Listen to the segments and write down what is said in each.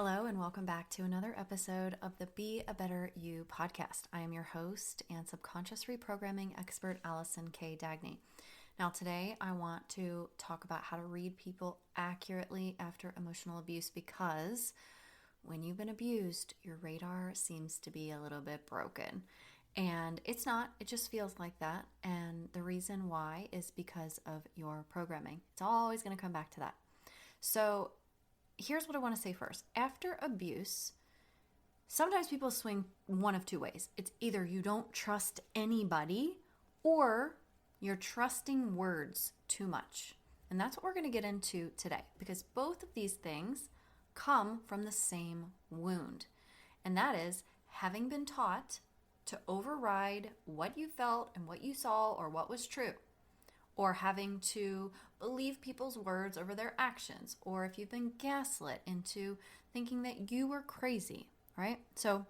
Hello, and welcome back to another episode of the Be a Better You podcast. I am your host and subconscious reprogramming expert, Allison K. Dagney. Now, today I want to talk about how to read people accurately after emotional abuse, because when you've been abused, your radar seems to be a little bit broken. And it's not, it just feels like that. And the reason why is because of your programming. It's always going to come back to that. So here's what I want to say first. After abuse, sometimes people swing one of two ways. It's either you don't trust anybody or you're trusting words too much. And that's what we're going to get into today, because both of these things come from the same wound. And that is having been taught to override what you felt and what you saw or what was true, or having to believe people's words over their actions, or if you've been gaslit into thinking that you were crazy, right? So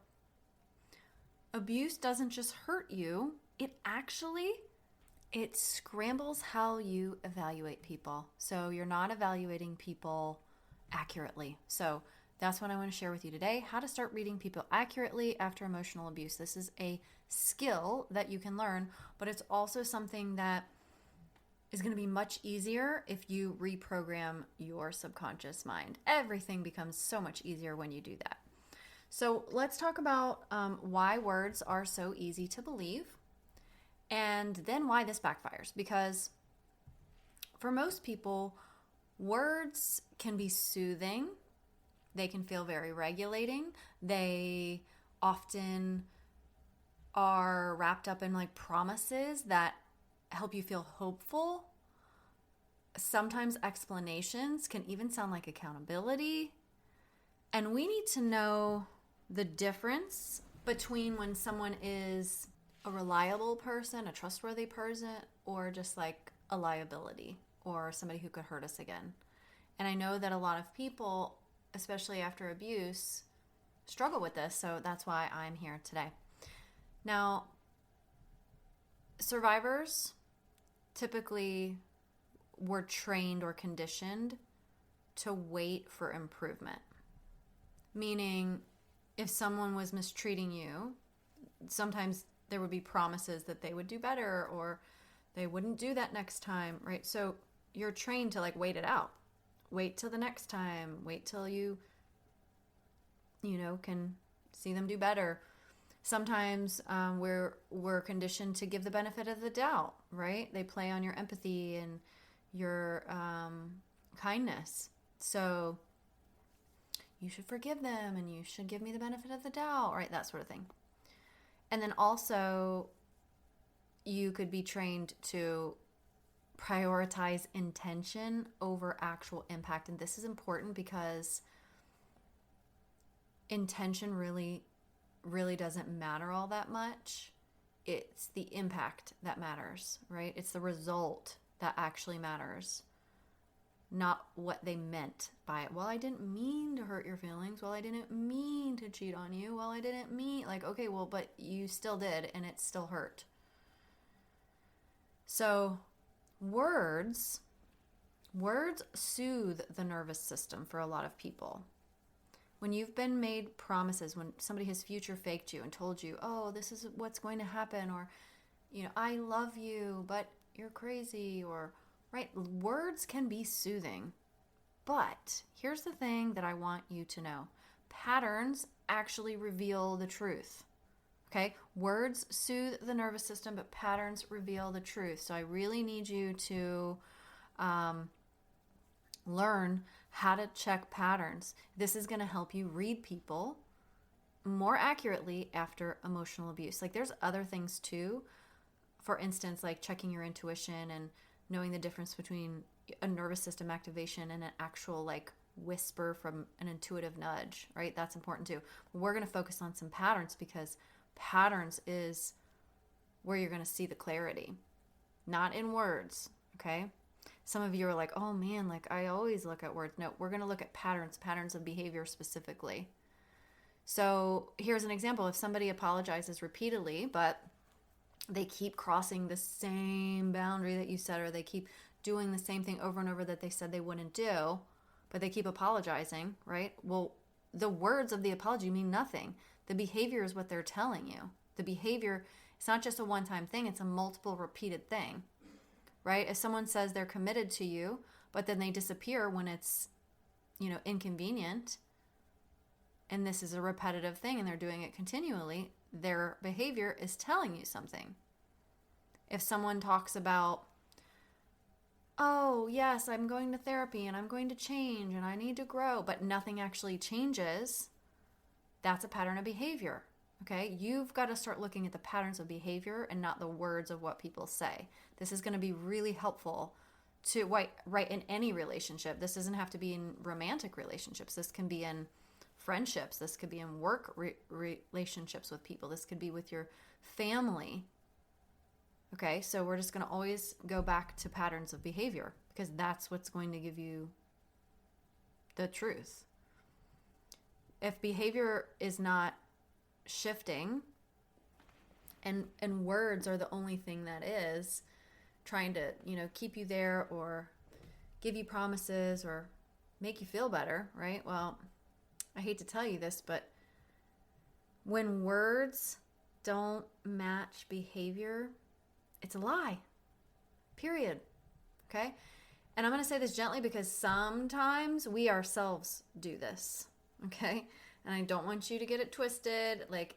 abuse doesn't just hurt you, it scrambles how you evaluate people. So you're not evaluating people accurately. So that's what I want to share with you today, how to start reading people accurately after emotional abuse. This is a skill that you can learn, but it's also something that is going to be much easier if you reprogram your subconscious mind. Everything becomes so much easier when you do that. So let's talk about why words are so easy to believe, and then why this backfires. Because for most people, words can be soothing. They can feel very regulating. They often are wrapped up in like promises that help you feel hopeful. Sometimes explanations can even sound like accountability. And we need to know the difference between when someone is a reliable person, a trustworthy person, or just like a liability or somebody who could hurt us again. And I know that a lot of people, especially after abuse, struggle with this. So that's why I'm here today. Now, survivors typically were trained or conditioned to wait for improvement. Meaning, if someone was mistreating you, sometimes there would be promises that they would do better or they wouldn't do that next time, right? So you're trained to like wait it out. Wait till the next time. Wait till you can see them do better. Sometimes we're conditioned to give the benefit of the doubt, right? They play on your empathy and your kindness. So you should forgive them and you should give me the benefit of the doubt, right? That sort of thing. And then also you could be trained to prioritize intention over actual impact. And this is important because intention really doesn't matter all that much. It's the impact that matters, right? It's the result that actually matters, not what they meant by it. Well, I didn't mean to hurt your feelings. Well, I didn't mean to cheat on you. Well, I didn't mean, okay, well, but you still did, and it still hurt. So words soothe the nervous system for a lot of people. When you've been made promises, when somebody has future faked you and told you, oh, this is what's going to happen, or, I love you, but you're crazy, or, right? Words can be soothing. But here's the thing that I want you to know. Patterns actually reveal the truth. Okay? Words soothe the nervous system, but patterns reveal the truth. So I really need you to learn how to check patterns. This is going to help you read people more accurately after emotional abuse. Like there's other things too. For instance, like checking your intuition and knowing the difference between a nervous system activation and an actual like whisper from an intuitive nudge, right? That's important too. We're going to focus on some patterns because patterns is where you're going to see the clarity, not in words, okay? Some of you are like, oh man, like I always look at words. No, we're going to look at patterns of behavior specifically. So here's an example. If somebody apologizes repeatedly, but they keep crossing the same boundary that you set, or they keep doing the same thing over and over that they said they wouldn't do, but they keep apologizing, right? Well, the words of the apology mean nothing. The behavior is what they're telling you. The behavior, it's not just a one-time thing, it's a multiple repeated thing, right? If someone says they're committed to you, but then they disappear when it's, inconvenient, and this is a repetitive thing and they're doing it continually, their behavior is telling you something. If someone talks about, oh, yes, I'm going to therapy and I'm going to change and I need to grow, but nothing actually changes, that's a pattern of behavior, okay? You've got to start looking at the patterns of behavior and not the words of what people say. This is going to be really helpful to write in any relationship. This doesn't have to be in romantic relationships. This can be in friendships. This could be in work relationships with people. This could be with your family. Okay, so we're just going to always go back to patterns of behavior because that's what's going to give you the truth. If behavior is not shifting and words are the only thing that is trying to, keep you there or give you promises or make you feel better, right? Well, I hate to tell you this, but when words don't match behavior, it's a lie, period, okay? And I'm going to say this gently because sometimes we ourselves do this, okay? And I don't want you to get it twisted. Like,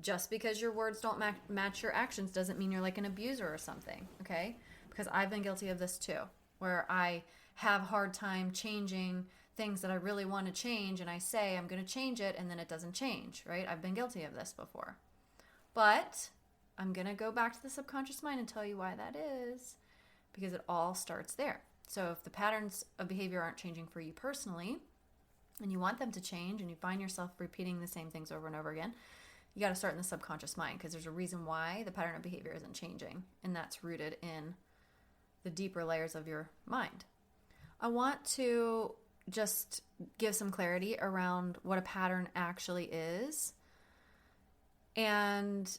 just because your words don't match your actions doesn't mean you're like an abuser or something, okay? Because I've been guilty of this too, where I have a hard time changing things that I really want to change, and I say I'm going to change it, and then it doesn't change, right? I've been guilty of this before. But I'm going to go back to the subconscious mind and tell you why that is, because it all starts there. So if the patterns of behavior aren't changing for you personally, and you want them to change, and you find yourself repeating the same things over and over again, you got to start in the subconscious mind, because there's a reason why the pattern of behavior isn't changing, and that's rooted in the deeper layers of your mind. I want to just give some clarity around what a pattern actually is. And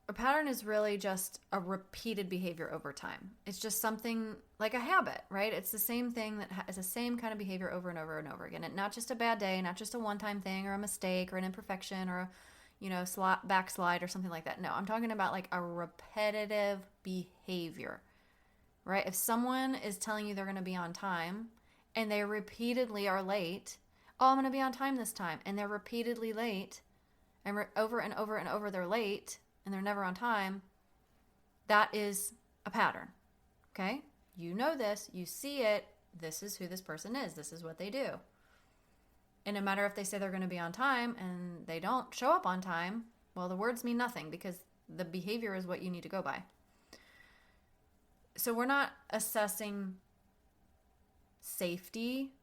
a pattern is really just a repeated behavior over time. It's just something like a habit, right? It's the same thing that is the same kind of behavior over and over and over again. And not just a bad day, not just a one-time thing or a mistake or an imperfection or a backslide or something like that. No, I'm talking about like a repetitive behavior, right? If someone is telling you they're going to be on time and they repeatedly are late, oh, I'm going to be on time this time, and they're repeatedly late, and over and over and over they're late, and they're never on time, that is a pattern, okay? You know this, you see it, this is who this person is, this is what they do. And no matter if they say they're going to be on time and they don't show up on time, well, the words mean nothing because the behavior is what you need to go by. So we're not assessing safety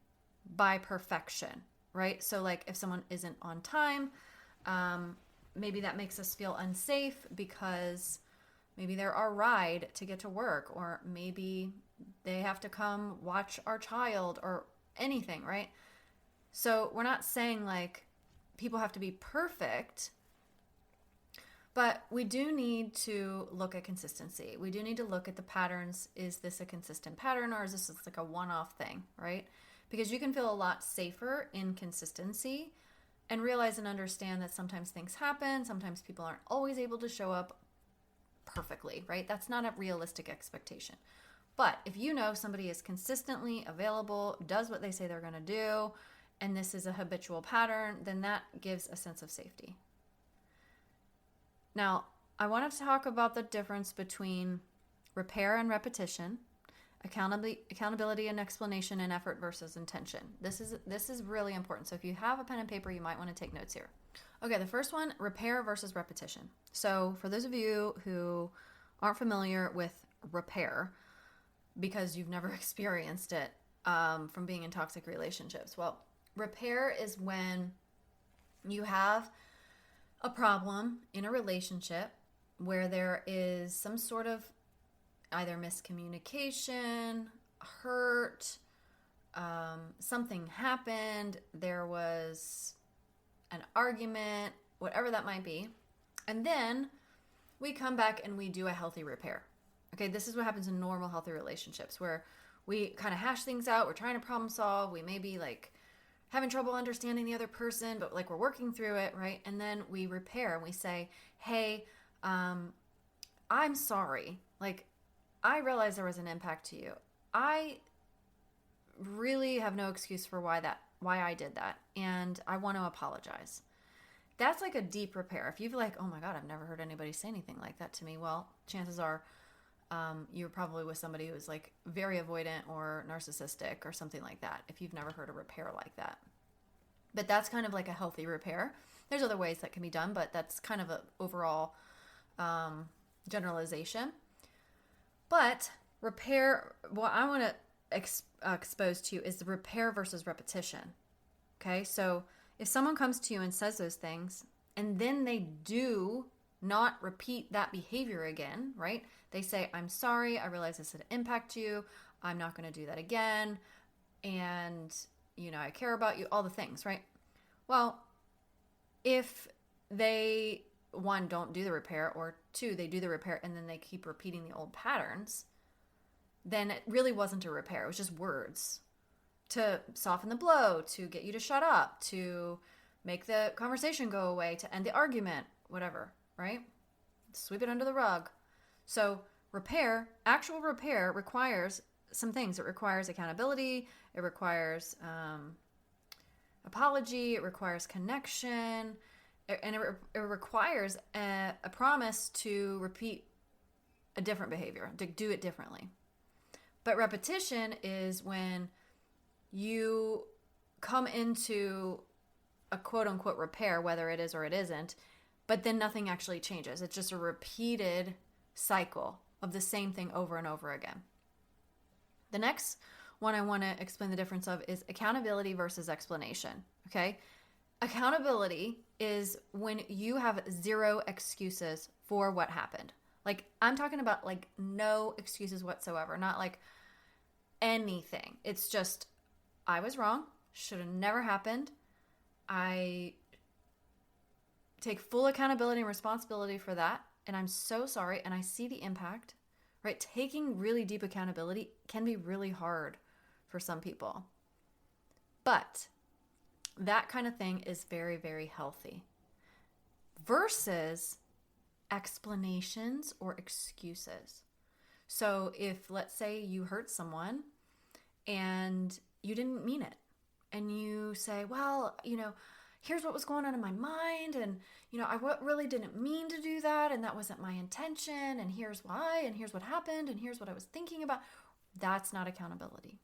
by perfection, right? So like if someone isn't on time, maybe that makes us feel unsafe because maybe they're our ride to get to work, or maybe they have to come watch our child or anything, right? So we're not saying like people have to be perfect, but we do need to look at consistency. We do need to look at the patterns. Is this a consistent pattern, or is this just like a one-off thing, right? Because you can feel a lot safer in consistency and realize and understand that sometimes things happen. Sometimes people aren't always able to show up perfectly, right? That's not a realistic expectation. But if you know somebody is consistently available, does what they say they're going to do, and this is a habitual pattern, then that gives a sense of safety. Now, I want to talk about the difference between repair and repetition, accountability and explanation, and effort versus intention. This is really important. So if you have a pen and paper, you might want to take notes here. Okay, the first one, repair versus repetition. So for those of you who aren't familiar with repair, because you've never experienced it from being in toxic relationships, well, repair is when you have a problem in a relationship where there is some sort of either miscommunication, hurt, something happened, there was an argument, whatever that might be, and then we come back and we do a healthy repair. Okay, this is what happens in normal healthy relationships where we kind of hash things out, we're trying to problem solve, we maybe like having trouble understanding the other person, but like we're working through it, right? And then we repair and we say, hey, I'm sorry. Like, I realize there was an impact to you. I really have no excuse for why I did that. And I want to apologize. That's like a deep repair. If you've like, oh my God, I've never heard anybody say anything like that to me. Well, chances are you're probably with somebody who's like very avoidant or narcissistic or something like that, if you've never heard a repair like that. But that's kind of like a healthy repair. There's other ways that can be done, but that's kind of an overall generalization. But repair, what I want to expose to you is the repair versus repetition. Okay, so if someone comes to you and says those things, and then they do not repeat that behavior again, right? They say, I'm sorry, I realize this would impact you, I'm not going to do that again, and, I care about you, all the things, right? Well, if they, one, don't do the repair, or two, they do the repair and then they keep repeating the old patterns, then it really wasn't a repair. It was just words to soften the blow, to get you to shut up, to make the conversation go away, to end the argument, whatever, right? Sweep it under the rug. So repair, actual repair, requires some things. It requires accountability. It requires apology. It requires connection. And it requires a promise to repeat a different behavior, to do it differently. But repetition is when you come into a quote unquote repair, whether it is or it isn't, but then nothing actually changes. It's just a repeated cycle of the same thing over and over again. The next one I want to explain the difference of is accountability versus explanation. Okay? Accountability is when you have zero excuses for what happened. Like, I'm talking about like no excuses whatsoever, not like anything. It's just, I was wrong, should have never happened. I take full accountability and responsibility for that, and I'm so sorry, and I see the impact, right? Taking really deep accountability can be really hard for some people. But that kind of thing is very, very healthy. Versus explanations or excuses. So if, let's say, you hurt someone and you didn't mean it, and you say, well, here's what was going on in my mind, and, I really didn't mean to do that, and that wasn't my intention, and here's why, and here's what happened, and here's what I was thinking about. That's not accountability.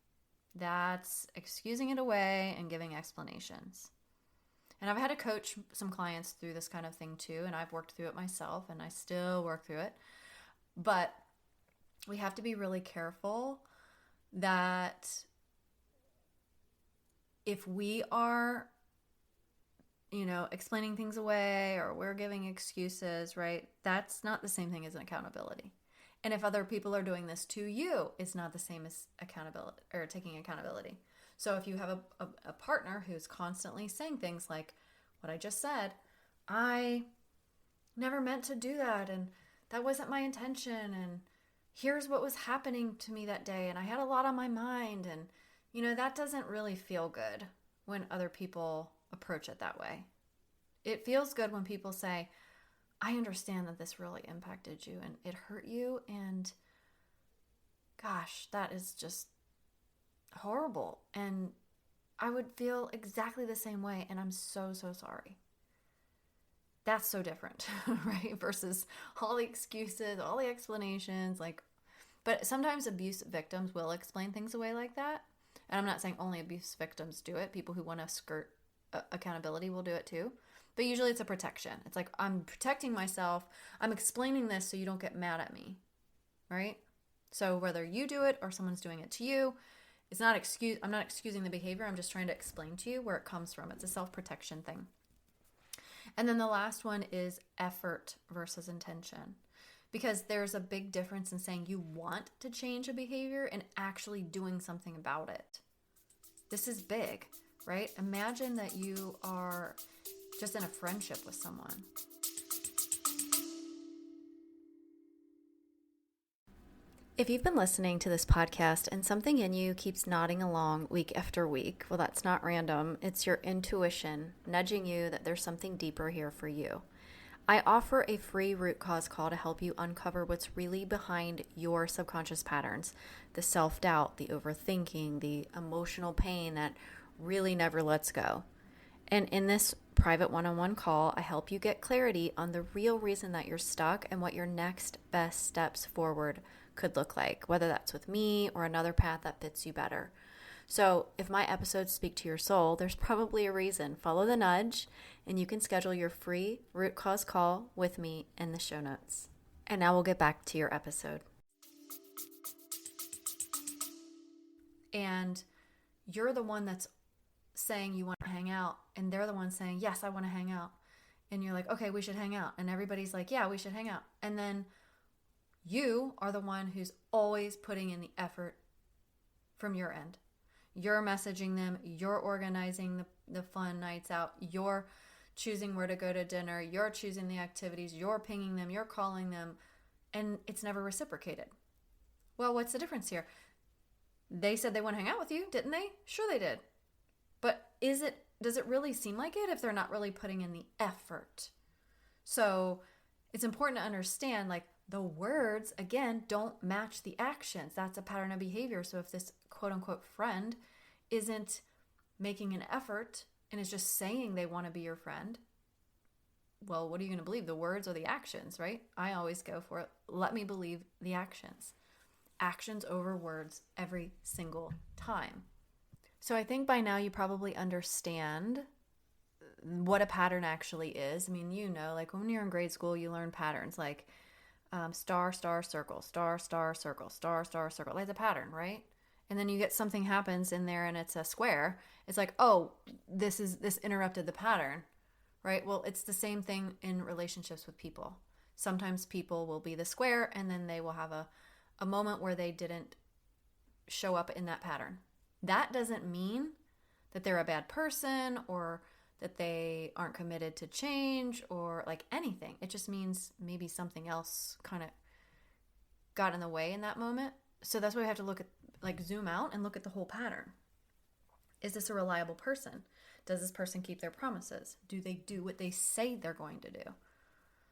That's excusing it away and giving explanations. And I've had to coach some clients through this kind of thing too, and I've worked through it myself, and I still work through it. But we have to be really careful that if we are, explaining things away, or we're giving excuses, right? That's not the same thing as an accountability. And if other people are doing this to you, it's not the same as accountability or taking accountability. So if you have a partner who's constantly saying things like what I just said, I never meant to do that, and that wasn't my intention, and here's what was happening to me that day, and I had a lot on my mind, and that doesn't really feel good when other people approach it that way. It feels good when people say, I understand that this really impacted you and it hurt you, and gosh, that is just horrible, and I would feel exactly the same way, and I'm so, so sorry. That's so different, right? Versus all the excuses, all the explanations, but sometimes abuse victims will explain things away like that. And I'm not saying only abuse victims do it. People who want to skirt accountability will do it too. But usually it's a protection. It's like, I'm protecting myself. I'm explaining this so you don't get mad at me, right? So whether you do it or someone's doing it to you, it's not I'm not excusing the behavior. I'm just trying to explain to you where it comes from. It's a self-protection thing. And then the last one is effort versus intention. Because there's a big difference in saying you want to change a behavior and actually doing something about it. This is big, right? Imagine that you are just in a friendship with someone. If you've been listening to this podcast and something in you keeps nodding along week after week, well, that's not random. It's your intuition nudging you that there's something deeper here for you. I offer a free root cause call to help you uncover what's really behind your subconscious patterns, the self-doubt, the overthinking, the emotional pain that really never lets go. And in this private one-on-one call, I help you get clarity on the real reason that you're stuck and what your next best steps forward could look like, whether that's with me or another path that fits you better. So if my episodes speak to your soul, there's probably a reason. Follow the nudge, and you can schedule your free root cause call with me in the show notes. And now we'll get back to your episode. And you're the one that's saying you want to hang out, and they're the one saying, yes, I want to hang out. And you're like, okay, we should hang out. And everybody's like, yeah, we should hang out. And then you are the one who's always putting in the effort from your end. You're messaging them, you're organizing the fun nights out, you're choosing where to go to dinner, you're choosing the activities, you're pinging them, you're calling them, and it's never reciprocated. Well, what's the difference here? They said they want to hang out with you, didn't they? Sure they did. But does it really seem like it if they're not really putting in the effort? So it's important to understand, like, the words, again, don't match the actions. That's a pattern of behavior. So if this quote-unquote friend isn't making an effort and is just saying they want to be your friend, well, what are you going to believe, the words or the actions, right? I always go for it. Let me believe the actions. Actions over words every single time. So I think by now you probably understand what a pattern actually is. I mean, like when you're in grade school, you learn patterns like star, star, circle, star, star, circle, star, star, circle. Like the pattern, right? And then you get something happens in there and it's a square. It's like, oh, this interrupted the pattern, right? Well, it's the same thing in relationships with people. Sometimes people will be the square and then they will have a moment where they didn't show up in that pattern. That doesn't mean that they're a bad person or that they aren't committed to change or like anything. It just means maybe something else kind of got in the way in that moment. So that's why we have to look at, like, zoom out and look at the whole pattern. Is this a reliable person? Does this person keep their promises? Do they do what they say they're going to do?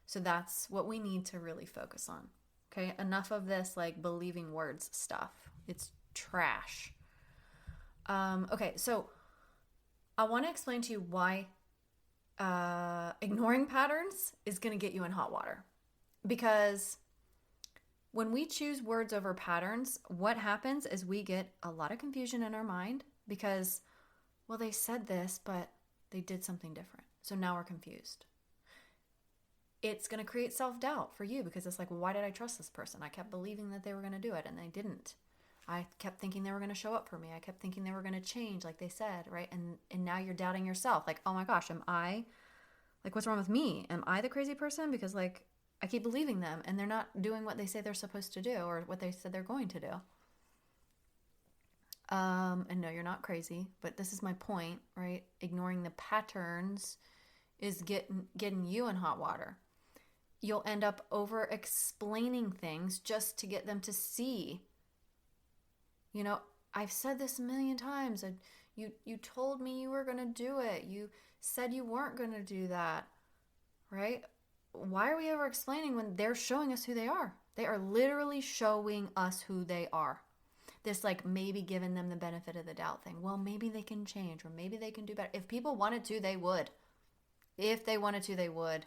So that's what we need to really focus on. Okay, enough of this like believing words stuff. It's trash. Okay, so I want to explain to you why ignoring patterns is going to get you in hot water. Because when we choose words over patterns, what happens is we get a lot of confusion in our mind because, well, they said this, but they did something different. So now we're confused. It's going to create self-doubt for you because it's like, well, why did I trust this person? I kept believing that they were going to do it and they didn't. I kept thinking they were going to show up for me. I kept thinking they were going to change like they said, right? And now you're doubting yourself. Like, oh my gosh, what's wrong with me? Am I the crazy person? Because like, I keep believing them and they're not doing what they say they're supposed to do or what they said they're going to do. And no, you're not crazy, but this is my point, right? Ignoring the patterns is getting you in hot water. You'll end up over explaining things just to get them to see. You know, I've said this a million times. You told me you were going to do it. You said you weren't going to do that, right? Why are we over explaining when they're showing us who they are? They are literally showing us who they are. This like maybe giving them the benefit of the doubt thing. Well, maybe they can change or maybe they can do better. If people wanted to, they would. If they wanted to, they would.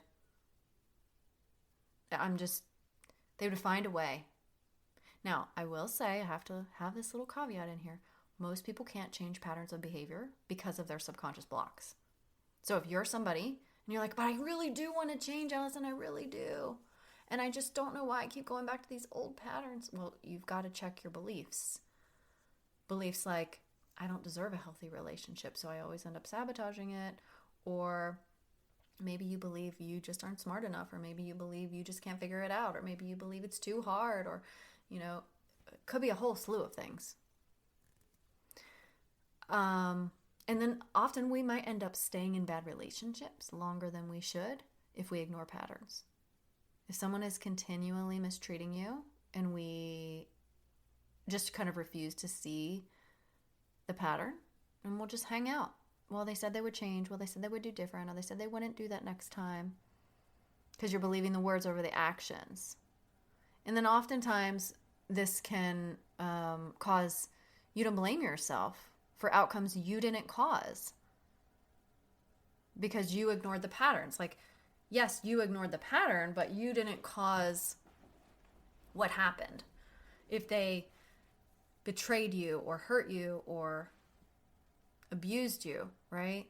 They would find a way. Now, I will say, I have to have this little caveat in here. Most people can't change patterns of behavior because of their subconscious blocks. So if you're somebody and you're like, but I really do want to change, Allison, I really do. And I just don't know why I keep going back to these old patterns. Well, you've got to check your beliefs. Beliefs like, I don't deserve a healthy relationship, so I always end up sabotaging it. Or maybe you believe you just aren't smart enough, or maybe you believe you just can't figure it out, or maybe you believe it's too hard, or, you know, it could be a whole slew of things. And then often we might end up staying in bad relationships longer than we should if we ignore patterns. If someone is continually mistreating you and we just kind of refuse to see the pattern, and we'll just hang out. Well, they said they would change. Well, they said they would do different. Or they said they wouldn't do that next time, because you're believing the words over the actions. And then oftentimes this can cause you to blame yourself for outcomes you didn't cause because you ignored the patterns. Like, yes, you ignored the pattern, but you didn't cause what happened. If they betrayed you or hurt you or abused you, right?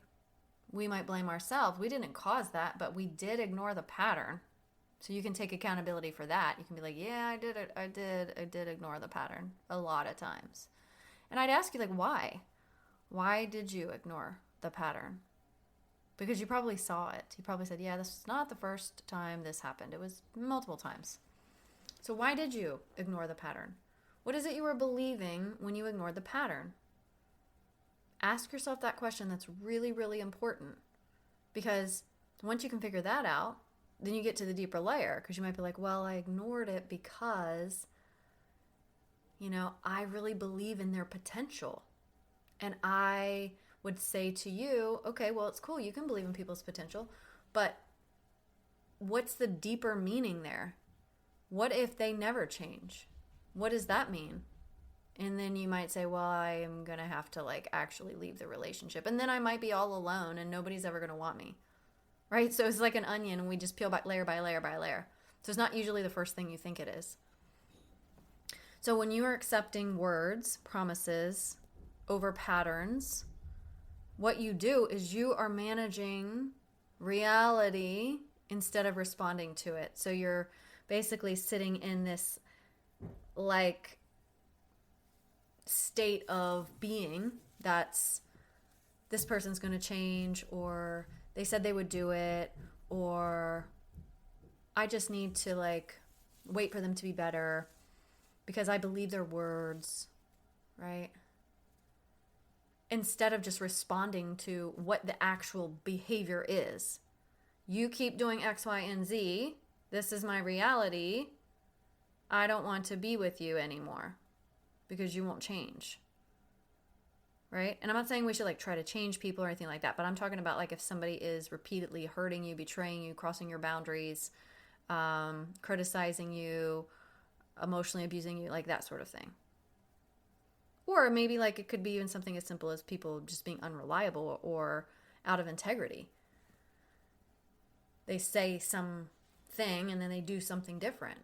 We might blame ourselves. We didn't cause that, but we did ignore the pattern. So you can take accountability for that. You can be like, yeah, I did it. I did ignore the pattern a lot of times. And I'd ask you, like, why? Why did you ignore the pattern? Because you probably saw it. You probably said, yeah, this is not the first time this happened. It was multiple times. So why did you ignore the pattern? What is it you were believing when you ignored the pattern? Ask yourself that question. That's really, really important. Because once you can figure that out, then you get to the deeper layer, because you might be like, well, I ignored it because, I really believe in their potential. And I would say to you, okay, well, it's cool. You can believe in people's potential, but what's the deeper meaning there? What if they never change? What does that mean? And then you might say, well, I am going to have to actually leave the relationship. And then I might be all alone and nobody's ever going to want me. Right? So it's like an onion and we just peel back layer by layer by layer. So it's not usually the first thing you think it is. So when you are accepting words, promises over patterns, what you do is you are managing reality instead of responding to it. So you're basically sitting in this state of being that's this person's going to change, or they said they would do it, or I just need to wait for them to be better because I believe their words, right? Instead of just responding to what the actual behavior is. You keep doing X, Y, and Z. This is my reality. I don't want to be with you anymore because you won't change. Right? And I'm not saying we should try to change people or anything like that, but I'm talking about if somebody is repeatedly hurting you, betraying you, crossing your boundaries, criticizing you, emotionally abusing you, that sort of thing. Or maybe it could be even something as simple as people just being unreliable or out of integrity. They say something and then they do something different.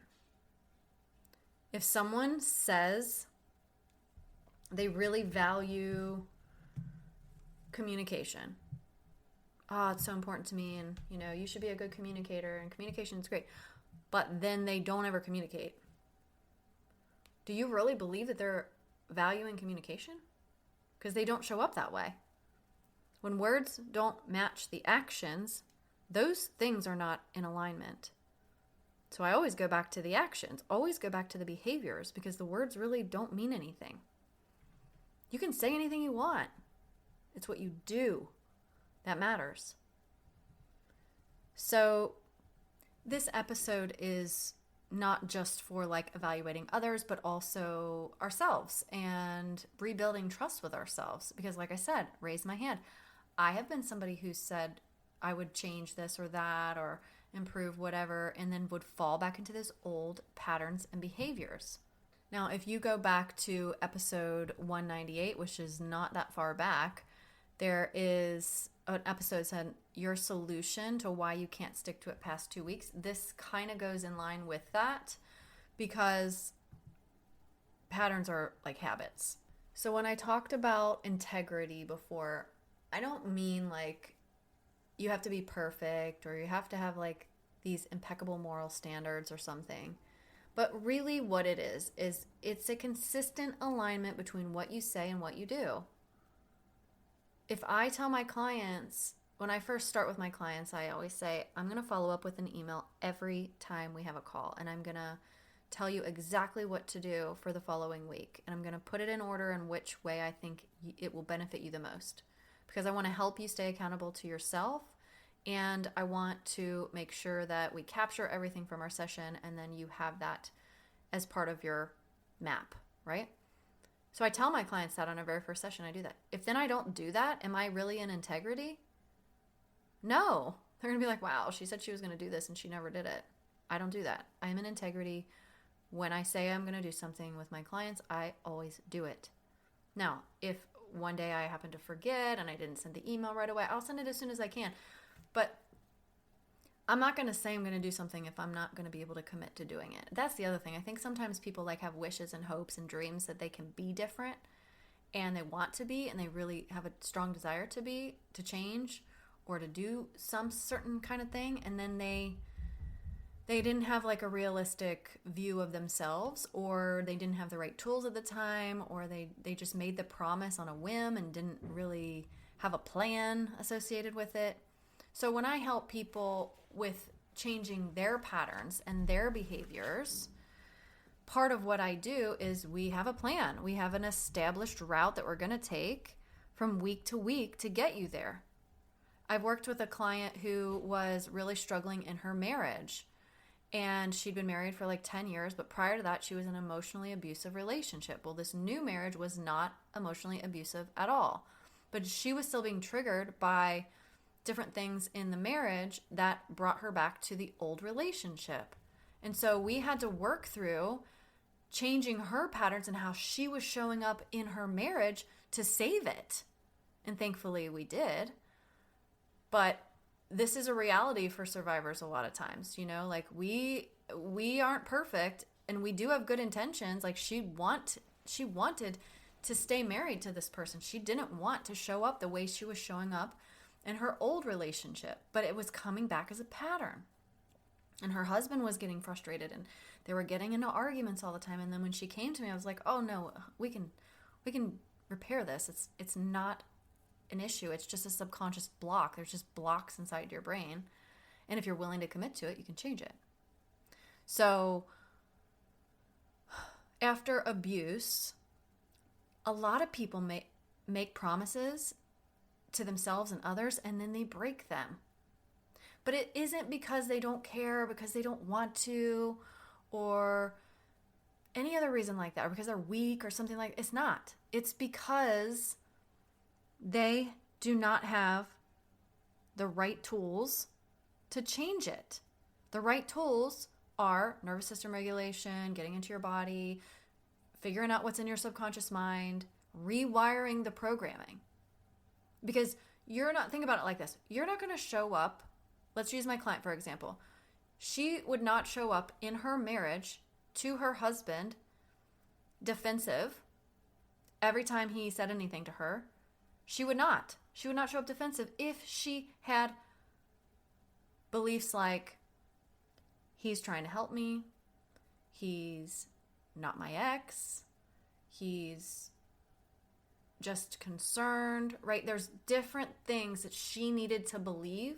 If someone says they really value communication. Oh, it's so important to me, and you should be a good communicator, and communication is great. But then they don't ever communicate. Do you really believe that they're valuing communication? Because they don't show up that way. When words don't match the actions, those things are not in alignment. So I always go back to the actions, always go back to the behaviors, because the words really don't mean anything. You can say anything you want. It's what you do that matters. So this episode is not just for evaluating others, but also ourselves and rebuilding trust with ourselves. Because like I said, raise my hand. I have been somebody who said I would change this or that or improve whatever, and then would fall back into those old patterns and behaviors. Now, if you go back to episode 198, which is not that far back, there is an episode said your solution to why you can't stick to it past 2 weeks. This kind of goes in line with that because patterns are like habits. So when I talked about integrity before, I don't mean you have to be perfect or you have to have these impeccable moral standards or something. But really what it is it's a consistent alignment between what you say and what you do. If I tell my clients, when I first start with my clients, I always say, I'm going to follow up with an email every time we have a call. And I'm going to tell you exactly what to do for the following week. And I'm going to put it in order in which way I think it will benefit you the most. Because I want to help you stay accountable to yourself. And I want to make sure that we capture everything from our session and then you have that as part of your map, right? So I tell my clients that on our very first session, I do that. If then I don't do that, am I really in integrity? No. They're going to be like, wow, she said she was going to do this and she never did it. I don't do that. I'm in integrity. When I say I'm going to do something with my clients, I always do it. Now, if one day I happen to forget and I didn't send the email right away, I'll send it as soon as I can. But I'm not going to say I'm going to do something if I'm not going to be able to commit to doing it. That's the other thing. I think sometimes people like have wishes and hopes and dreams that they can be different and they want to be and they really have a strong desire to be, to change or to do some certain kind of thing, and then they didn't have like a realistic view of themselves, or they didn't have the right tools at the time, or they just made the promise on a whim and didn't really have a plan associated with it. So when I help people with changing their patterns and their behaviors, part of what I do is we have a plan. We have an established route that we're going to take from week to week to get you there. I've worked with a client who was really struggling in her marriage, and she'd been married for like 10 years, but prior to that, she was in an emotionally abusive relationship. Well, this new marriage was not emotionally abusive at all, but she was still being triggered by different things in the marriage that brought her back to the old relationship. And so we had to work through changing her patterns and how she was showing up in her marriage to save it. And thankfully we did. But this is a reality for survivors a lot of times, you know, like we aren't perfect and we do have good intentions. Like she wanted to stay married to this person. She didn't want to show up the way she was showing up in her old relationship, but it was coming back as a pattern. And her husband was getting frustrated and they were getting into arguments all the time. And then when she came to me, I was like, oh no, we can repair this. It's not an issue. It's just a subconscious block. There's just blocks inside your brain. And if you're willing to commit to it, you can change it. So after abuse, a lot of people make promises to themselves and others, and then they break them. But it isn't because they don't care, because they don't want to, or any other reason like that, or because they're weak or something like that. It's not. It's because they do not have the right tools to change it. The right tools are nervous system regulation, getting into your body, figuring out what's in your subconscious mind, rewiring the programming. Because think about it like this. You're not going to show up. Let's use my client, for example. She would not show up in her marriage to her husband defensive every time he said anything to her. She would not. She would not show up defensive if she had beliefs like, he's trying to help me, he's not my ex, he's just concerned, right? There's different things that she needed to believe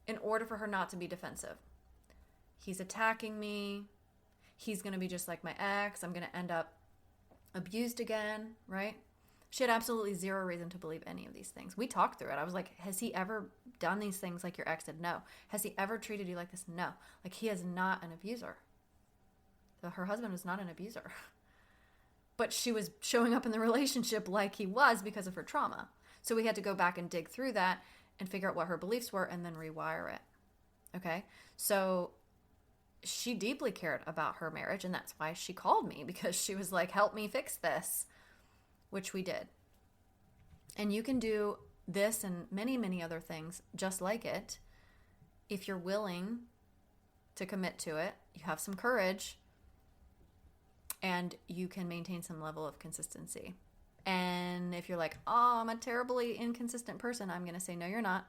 in order for her not to be defensive. He's attacking me, he's going to be just like my ex, I'm going to end up abused again, right? She had absolutely zero reason to believe any of these things. We talked through it. I was like, has he ever done these things like your ex did? No. Has he ever treated you like this? No. Like, he is not an abuser. Her husband was not an abuser. But she was showing up in the relationship like he was because of her trauma. So we had to go back and dig through that and figure out what her beliefs were and then rewire it. Okay? So she deeply cared about her marriage, and that's why she called me, because she was like, help me fix this. Which we did. And you can do this and many, many other things just like it if you're willing to commit to it. You have some courage and you can maintain some level of consistency. And if you're like, oh, I'm a terribly inconsistent person, I'm going to say, no, you're not.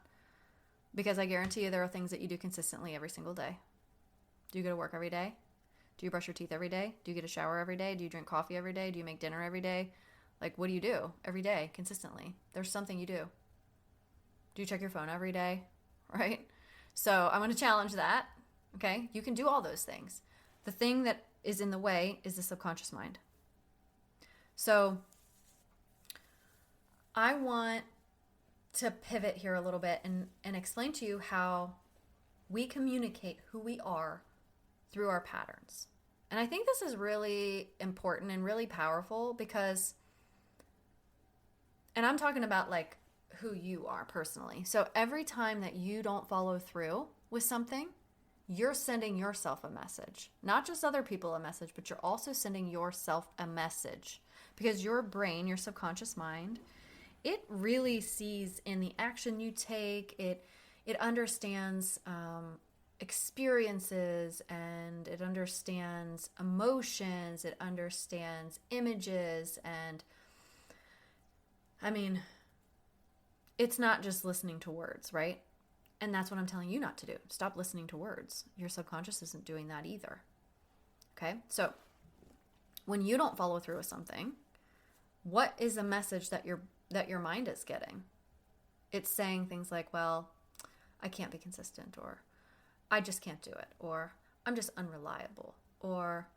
Because I guarantee you there are things that you do consistently every single day. Do you go to work every day? Do you brush your teeth every day? Do you get a shower every day? Do you drink coffee every day? Do you make dinner every day? Like, what do you do every day consistently? There's something you do. Do you check your phone every day? Right? So I'm going to challenge that. Okay? You can do all those things. The thing that is in the way is the subconscious mind. So I want to pivot here a little bit and explain to you how we communicate who we are through our patterns. And I think this is really important and really powerful because, and I'm talking about like who you are personally. So every time that you don't follow through with something, you're sending yourself a message. Not just other people a message, but you're also sending yourself a message. Because your brain, your subconscious mind, it really sees in the action you take, it understands experiences, and it understands emotions, it understands images, and I mean, it's not just listening to words, right? And that's what I'm telling you not to do. Stop listening to words. Your subconscious isn't doing that either. Okay? So when you don't follow through with something, what is a message that your mind is getting? It's saying things like, well, I can't be consistent, or I just can't do it, or I'm just unreliable, or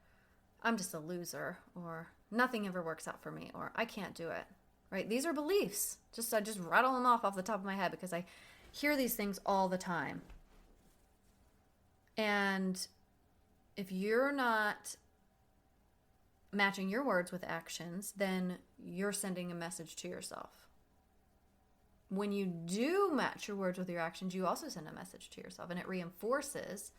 I'm just a loser, or nothing ever works out for me, or I can't do it. Right? These are beliefs. I just rattle them off the top of my head because I hear these things all the time. And if you're not matching your words with actions, then you're sending a message to yourself. When you do match your words with your actions, you also send a message to yourself, and it reinforces.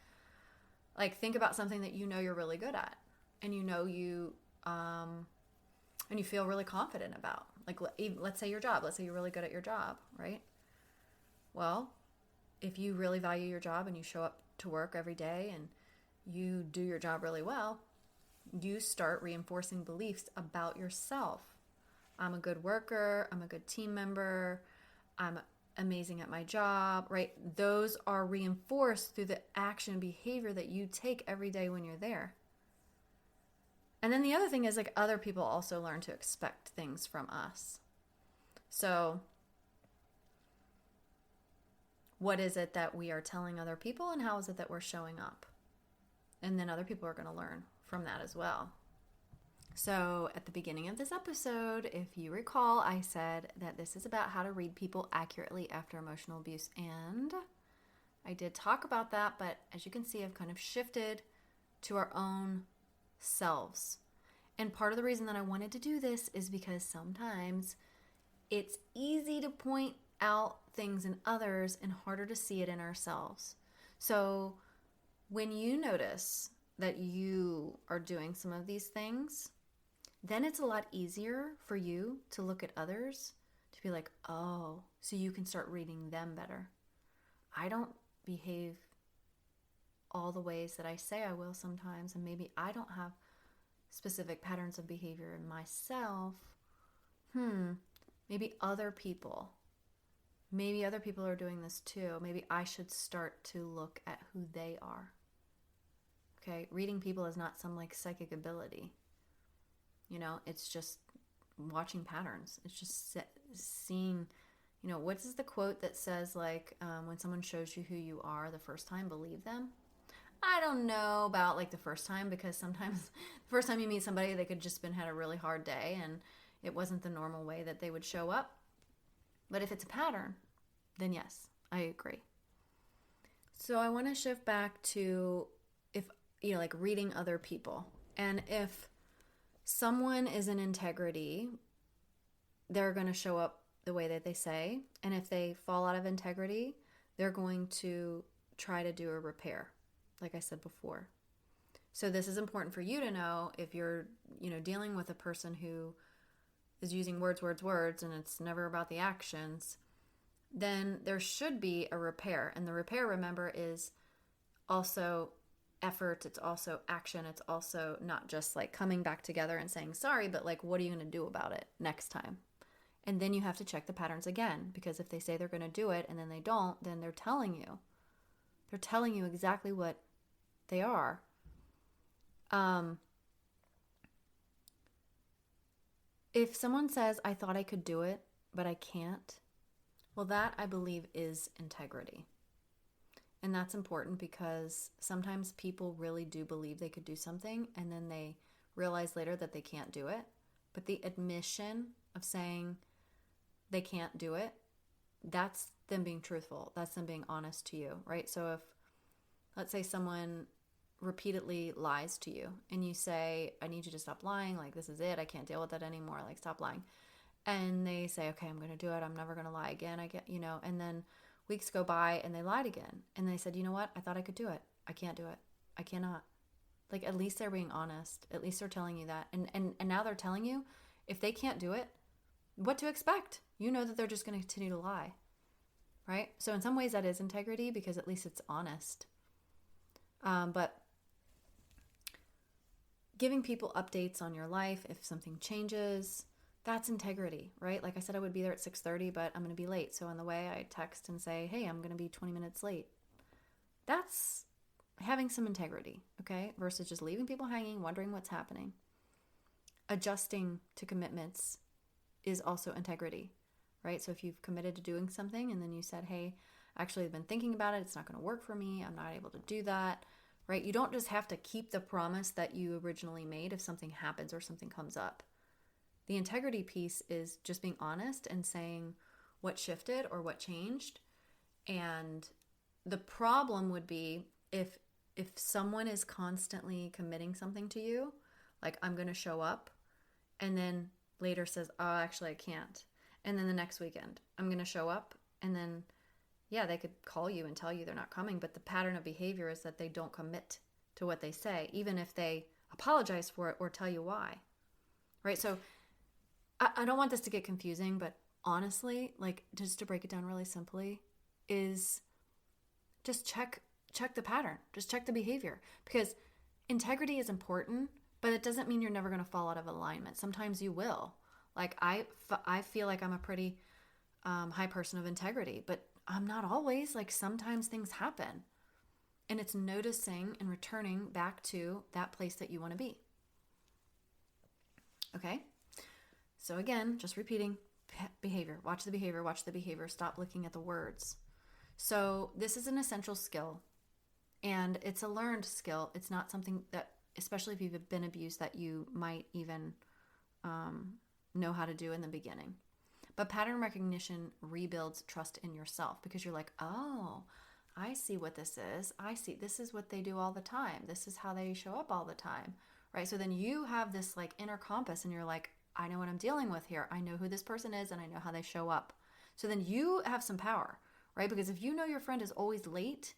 Like, think about something that you know you're really good at, and you know you feel really confident about. Like, let's say your job. Let's say you're really good at your job, right? Well, if you really value your job and you show up to work every day and you do your job really well, you start reinforcing beliefs about yourself. I'm a good worker. I'm a good team member. I'm amazing at my job, right? Those are reinforced through the action and behavior that you take every day when you're there. And then the other thing is, like, other people also learn to expect things from us. So what is it that we are telling other people, and how is it that we're showing up? And then other people are going to learn from that as well. So at the beginning of this episode, if you recall, I said that this is about how to read people accurately after emotional abuse. And I did talk about that, but as you can see, I've kind of shifted to our own selves. And part of the reason that I wanted to do this is because sometimes it's easy to point out things in others and harder to see it in ourselves. So when you notice that you are doing some of these things, then it's a lot easier for you to look at others to be like, oh, so you can start reading them better. I don't behave all the ways that I say I will sometimes, and maybe I don't have specific patterns of behavior in myself. Maybe other people are doing this too. Maybe I should start to look at who they are. Okay, reading people is not some like psychic ability. It's just watching patterns. It's just seeing, what is the quote that says, like, when someone shows you who you are the first time, believe them? I don't know about like the first time, because sometimes the first time you meet somebody, they could just had a really hard day and it wasn't the normal way that they would show up. But if it's a pattern, then yes, I agree. So I want to shift back to like reading other people. And if someone is in integrity, they're going to show up the way that they say. And if they fall out of integrity, they're going to try to do a repair, like I said before. So this is important for you to know if you're, dealing with a person who is using words, and it's never about the actions, then there should be a repair. And the repair, remember, is also effort. It's also action. It's also not just like coming back together and saying sorry, but like, what are you going to do about it next time? And then you have to check the patterns again, because if they say they're going to do it and then they don't, then they're telling you exactly what they are. If someone says, I thought I could do it, but I can't, well, that I believe is integrity. And that's important because sometimes people really do believe they could do something and then they realize later that they can't do it. But the admission of saying they can't do it, that's them being truthful. That's them being honest to you, right? So if, let's say someone repeatedly lies to you and you say, I need you to stop lying. Like, this is it. I can't deal with that anymore. Like, stop lying. And they say, okay, I'm going to do it. I'm never going to lie again. And then weeks go by and they lied again. And they said, you know what? I thought I could do it. I can't do it. I cannot. Like, at least they're being honest. At least they're telling you that. And now they're telling you, if they can't do it, what to expect. You know that they're just going to continue to lie, right? So in some ways that is integrity because at least it's honest. But giving people updates on your life, if something changes, that's integrity, right? Like I said, I would be there at 6:30, but I'm going to be late. So on the way, I text and say, hey, I'm going to be 20 minutes late. That's having some integrity, okay? Versus just leaving people hanging, wondering what's happening. Adjusting to commitments is also integrity, right? So if you've committed to doing something and then you said, hey, actually I've been thinking about it. It's not going to work for me. I'm not able to do that, right? You don't just have to keep the promise that you originally made if something happens or something comes up. The integrity piece is just being honest and saying what shifted or what changed. And the problem would be if someone is constantly committing something to you, like I'm going to show up, and then later says, oh, actually I can't. And then the next weekend, I'm going to show up, and then, yeah, they could call you and tell you they're not coming, but the pattern of behavior is that they don't commit to what they say, even if they apologize for it or tell you why, right? So I don't want this to get confusing, but honestly, like, just to break it down really simply, is just check the pattern. Just check the behavior, because integrity is important, but it doesn't mean you're never going to fall out of alignment. Sometimes you will. Like, I feel like I'm a pretty high person of integrity, but I'm not always. Like, sometimes things happen, and it's noticing and returning back to that place that you want to be. Okay? So again, just repeating behavior. Watch the behavior. Watch the behavior. Stop looking at the words. So this is an essential skill, and it's a learned skill. It's not something that, especially if you've been abused, that you might even know how to do in the beginning. But pattern recognition rebuilds trust in yourself, because you're like, oh, I see what this is. I see this is what they do all the time. This is how they show up all the time, right? So then you have this like inner compass, and you're like, I know what I'm dealing with here. I know who this person is, and I know how they show up. So then you have some power, right? Because if you know your friend is always late,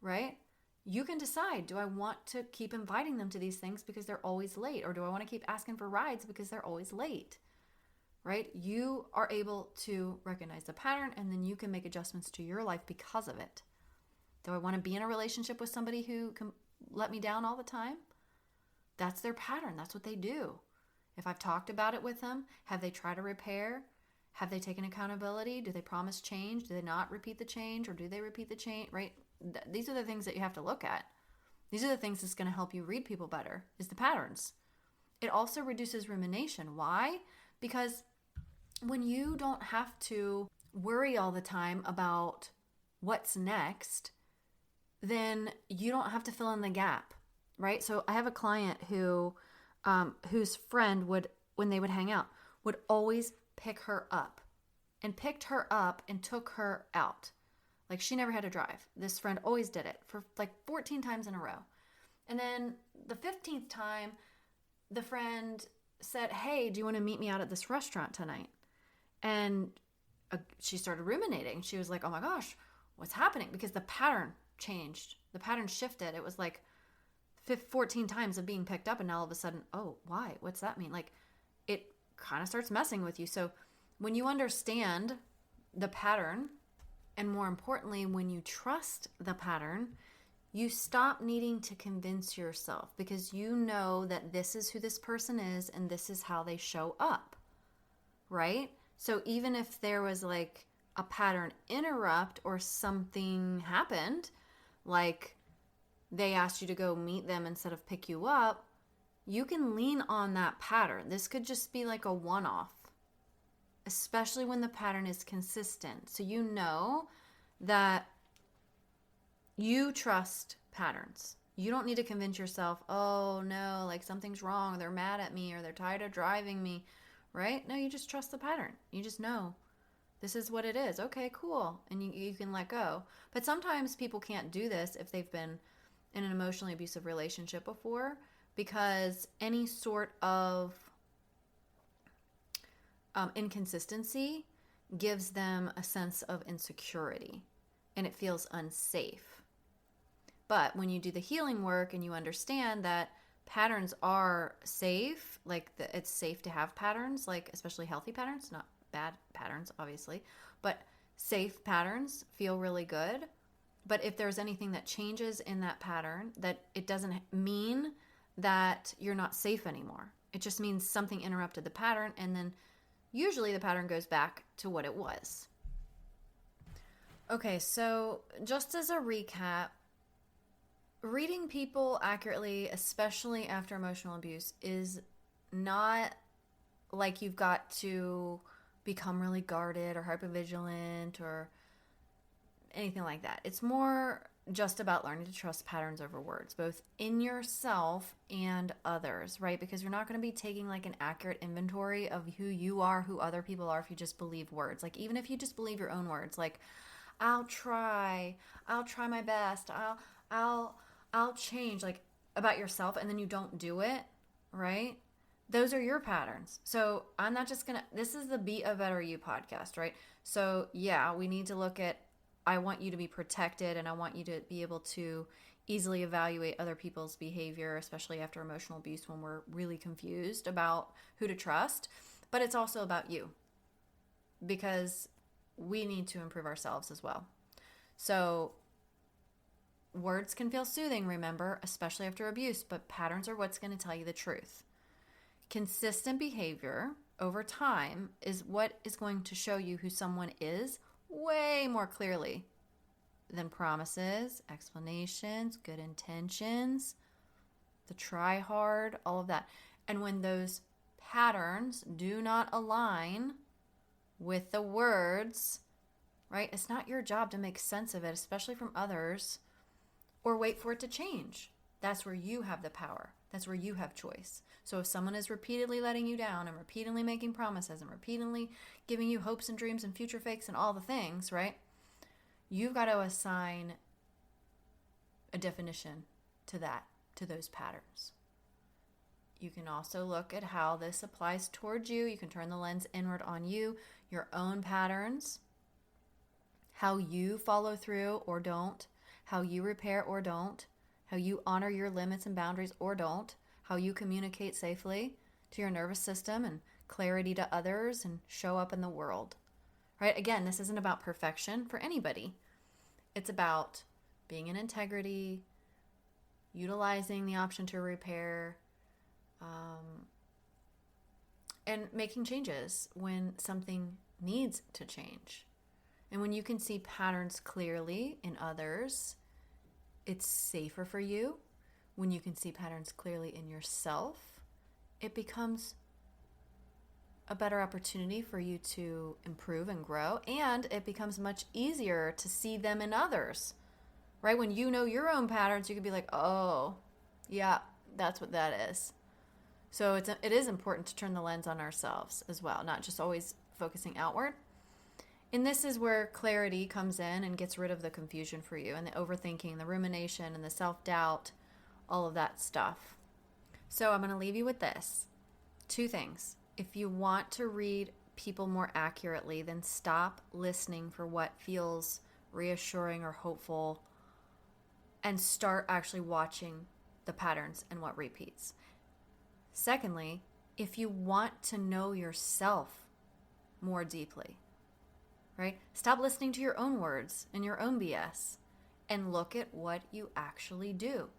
right, you can decide, do I want to keep inviting them to these things because they're always late? Or do I want to keep asking for rides because they're always late, right? You are able to recognize the pattern, and then you can make adjustments to your life because of it. Do I want to be in a relationship with somebody who can let me down all the time? That's their pattern. That's what they do. If I've talked about it with them, have they tried to repair? Have they taken accountability? Do they promise change? Do they not repeat the change, or do they repeat the change, right? These are the things that you have to look at. These are the things that's going to help you read people better, is the patterns. It also reduces rumination. Why? Because when you don't have to worry all the time about what's next, then you don't have to fill in the gap, right? So I have a client whose friend would, when they would hang out, would always pick her up and took her out. Like, she never had to drive. This friend always did it for like 14 times in a row. And then the 15th time, the friend said, hey, do you want to meet me out at this restaurant tonight? And she started ruminating. She was like, oh my gosh, what's happening? Because the pattern changed. The pattern shifted. It was like 14 times of being picked up, and now all of a sudden, oh, why? What's that mean? Like, it kind of starts messing with you. So when you understand the pattern, and more importantly, when you trust the pattern, you stop needing to convince yourself, because you know that this is who this person is and this is how they show up, right? So even if there was like a pattern interrupt or something happened, like they asked you to go meet them instead of pick you up, you can lean on that pattern. This could just be like a one-off, especially when the pattern is consistent. So you know that you trust patterns. You don't need to convince yourself, oh no, like something's wrong, or they're mad at me, or they're tired of driving me, right? No, you just trust the pattern. You just know this is what it is. Okay, cool. And you can let go. But sometimes people can't do this if they've been in an emotionally abusive relationship before, because any sort of inconsistency gives them a sense of insecurity and it feels unsafe. But when you do the healing work and you understand that patterns are safe, like it's safe to have patterns, like especially healthy patterns, not bad patterns, obviously, but safe patterns feel really good. But if there's anything that changes in that pattern, that it doesn't mean that you're not safe anymore. It just means something interrupted the pattern, and then usually the pattern goes back to what it was. Okay, so just as a recap, reading people accurately, especially after emotional abuse, is not like you've got to become really guarded or hypervigilant or anything like that. It's more just about learning to trust patterns over words, both in yourself and others, right? Because you're not going to be taking like an accurate inventory of who you are, who other people are, if you just believe words. Like even if you just believe your own words, like I'll try my best, I'll change, like about yourself, and then you don't do it, right? Those are your patterns. So I'm not just gonna, this is the Be a Better You podcast, right? So yeah, we need to look at, I want you to be protected, and I want you to be able to easily evaluate other people's behavior, especially after emotional abuse when we're really confused about who to trust. But it's also about you, because we need to improve ourselves as well. So words can feel soothing, remember, especially after abuse, but patterns are what's going to tell you the truth. Consistent behavior over time is what is going to show you who someone is way more clearly than promises, explanations, good intentions, the try hard, all of that. And when those patterns do not align with the words, right? It's not your job to make sense of it, especially from others, or wait for it to change. That's where you have the power. That's where you have choice. So if someone is repeatedly letting you down and repeatedly making promises and repeatedly giving you hopes and dreams and future fakes and all the things, right? You've got to assign a definition to that, to those patterns. You can also look at how this applies towards you. You can turn the lens inward on you, your own patterns, how you follow through or don't, how you repair or don't, how you honor your limits and boundaries or don't, how you communicate safely to your nervous system and clarity to others and show up in the world. Right? Again, this isn't about perfection for anybody. It's about being in integrity, utilizing the option to repair, and making changes when something needs to change. And when you can see patterns clearly in others, it's safer for you. When you can see patterns clearly in yourself, it becomes a better opportunity for you to improve and grow, and it becomes much easier to see them in others, right? When you know your own patterns, you can be like, oh, yeah, that's what that is. So it is important to turn the lens on ourselves as well, not just always focusing outward. And this is where clarity comes in and gets rid of the confusion for you and the overthinking, the rumination, and the self-doubt, all of that stuff. So I'm going to leave you with this. 2 things. If you want to read people more accurately, then stop listening for what feels reassuring or hopeful and start actually watching the patterns and what repeats. Secondly, if you want to know yourself more deeply, right? Stop listening to your own words and your own BS and look at what you actually do.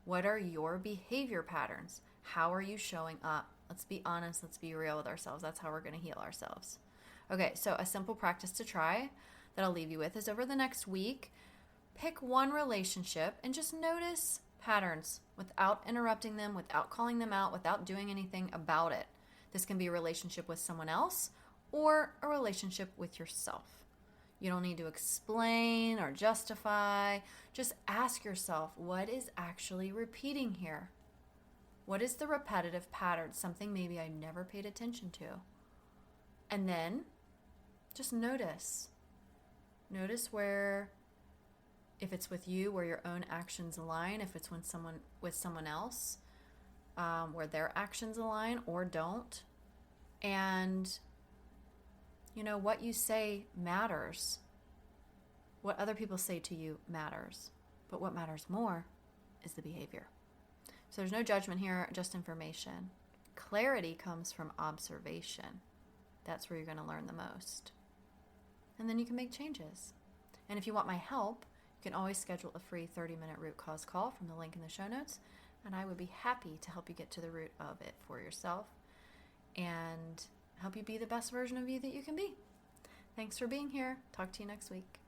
What are your behavior patterns? How are you showing up? Let's be honest. Let's be real with ourselves. That's how we're going to heal ourselves. Okay, so a simple practice to try that I'll leave you with is over the next week, pick one relationship and just notice patterns without interrupting them, without calling them out, without doing anything about it. This can be a relationship with someone else or a relationship with yourself. You don't need to explain or justify. Just ask yourself, what is actually repeating here? What is the repetitive pattern? Something maybe I never paid attention to. And then just notice. Notice where if it's with you, where your own actions align, if it's with someone else, where their actions align or don't. And, what you say matters. What other people say to you matters. But what matters more is the behavior. So there's no judgment here, just information. Clarity comes from observation. That's where you're going to learn the most. And then you can make changes. And if you want my help, you can always schedule a free 30-minute root cause call from the link in the show notes. And I would be happy to help you get to the root of it for yourself and help you be the best version of you that you can be. Thanks for being here. Talk to you next week.